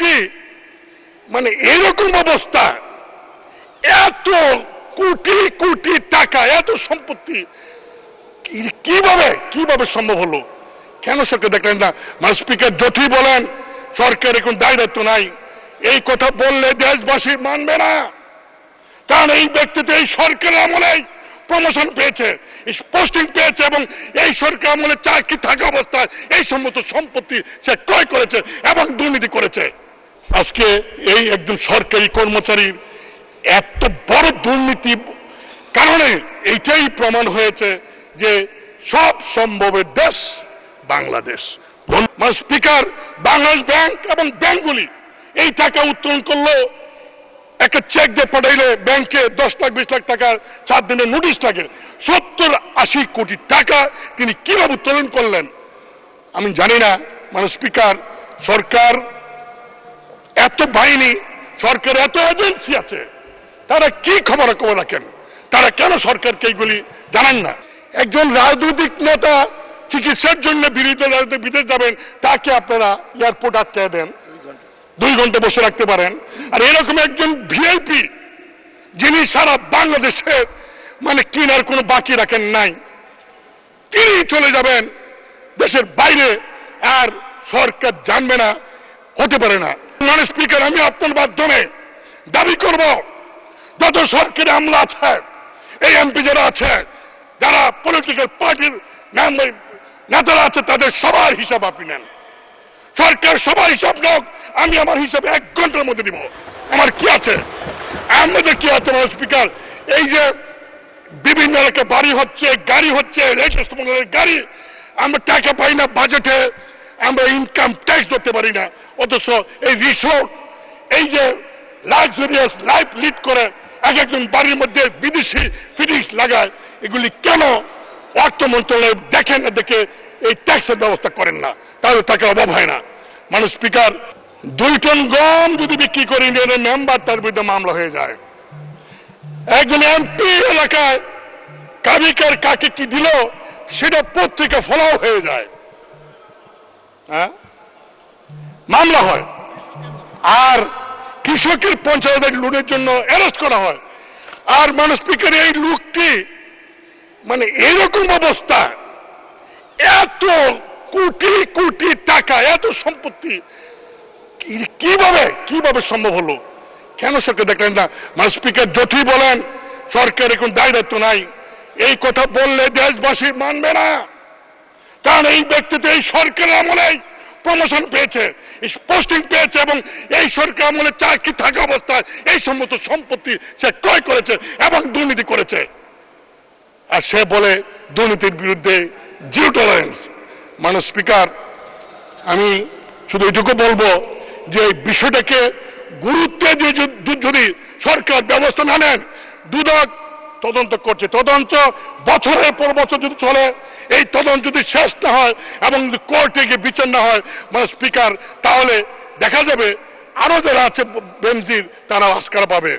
লুকটি মানে এরকম অবস্থা, এত কোটি কোটি টাকা, এত সম্পত্তি কিভাবে কিভাবে সম্ভব হলো? কেন সরকার দেখলেন না? মানে স্পিকার যতই বলেন সরকার এখন দায় দায়িত্ব নাই, এই কথা বললে দেশবাসী মানবে না। কারণ এই ব্যক্তিতে এই সরকারের আমলেই প্রমোশন পেয়েছে, পোস্টিং পেয়েছে, এবং এই সরকার আমলে চাকরি থাকা অবস্থায় এই সমস্ত সম্পত্তি সে ক্রয় করেছে এবং দুর্নীতি করেছে। আজকে এই একজন সরকারি কর্মচারীর এত বড় দুর্নীতি কারণে এইটাই প্রমাণ হয়েছে যে সব সম্ভবের দেশ বাংলাদেশ। স্পিকার, বাংলাদেশ ব্যাংক এবং ব্যাংকগুলি এই টাকা উত্তোলন করলো, একটা চেক দিয়ে পাঠাইলে ব্যাংকে 10 লাখ 20 লাখ টাকার 7 দিনের নোটিশ থাকে। 70-80 কোটি টাকা তিনি কিভাবে উত্তোলন করলেন আমি জানি না। মানে স্পিকার, সরকার এত বাহিনী, সরকার এত এজেন্সি আছে, তারা কি খবর রাখেন? তারা কেন সরকারকে এইগুলি জানান না? একজন রাজনৈতিক নেতা চিকিৎসার জন্য বিদেশ যাবেন, তাকে আপনারা এয়ারপোর্ট আটকে দেন, 2 ঘন্টা বসে রাখতে পারেন। আর এরকম একজন ভিআইপি যিনি সারা বাংলাদেশের মানে কিনার কোনো বাকি রাখেন নাই, তিনি চলে যাবেন দেশের বাইরে, আর সরকার জানবে না, হতে পারে না। মানে স্পিকার, আমি আপনার মাধ্যমে দাবি করব, যত সরকারি আমলা আছে, এই এমপি যারা আছে, যারা পলিটিক্যাল পার্টির নেতারা আছে, তাদের সবার হিসাব আপনি নেন। সরকার সবার হিসাব নোক, আমি আমার হিসাবে 1 ঘন্টার মধ্যে দিব। আমার কি আছে, আমাদের কি আছে? মানে স্পিকার, এই যে বিভিন্ন এলাকায় বাড়ি হচ্ছে, গাড়ি হচ্ছে, লেটেস্ট মডেলের গাড়ি, আমরা টাকা পাই না বাজেটে, আমরা ইনকাম ট্যাক্স ধরতে পারি না, অথচ এই রিসোর্ট, এই যে লাক্সারিয়াস লাইফ লিড করে একজন বাড়ির মধ্যে বিদেশি ফিটিংস লাগায়, এগুলি কেন অর্থ মন্ত্রণালয় দেখেন না, দেখে এই ট্যাক্সের ব্যবস্থা করেন না? তাহলে টাকা অভাব হয় না। মানুষ স্পিকার, 2 টন গম যদি বিক্রি করে ইউনিয়নের মেম্বার, তার বিরুদ্ধে মামলা হয়ে যায়। একজন এমপি এলাকায় কাবিকার কাকে কি দিল সেটা পত্রিকা ফলাও হয়ে যায়, হ্যাঁ, মামলা হয়। আর কৃষকের 50,000 লোনের জন্য অ্যারেস্ট করা হয়। আর মানুষ স্পিকার, এই লোকটি মানে এরকম অবস্থা, এত কোটি কোটি টাকা, এত সম্পত্তি কিভাবে কিভাবে সম্ভব হলো? কেন সরকার দেখলেন না? মানে স্পিকার যতই বলেন সরকার এখন দায় দায়িত্ব নাই, এই কথা বললে দেশবাসী মানবে না। কারণ এই ব্যক্তিতে এই সরকারের আমলেই প্রমোশন পেয়েছে, পোস্টিং পেয়েছে, এবং এই সরকার আমলে চাকরি থাকা অবস্থায় এই সমস্ত সম্পত্তি সে ক্রয় করেছে এবং দুর্নীতি করেছে। আর সে বলে দুর্নীতির বিরুদ্ধে জিরো টলারেন্স। মানে স্পিকার, আমি শুধু এটুকু বলবো যে এই বিষয়টাকে গুরুত্ব দিয়ে যদি সরকার ব্যবস্থা না নেন, দুদক তদন্ত করছে, তদন্ত বছরের পর বছর যদি চলে, এই তদন্ত যদি শেষ না হয় এবং কোর্টে গিয়ে বিচার না হয়, মানে স্পিকার, তাহলে দেখা যাবে আরো যারা আছে বেনজির, তারা আস্কারা পাবে।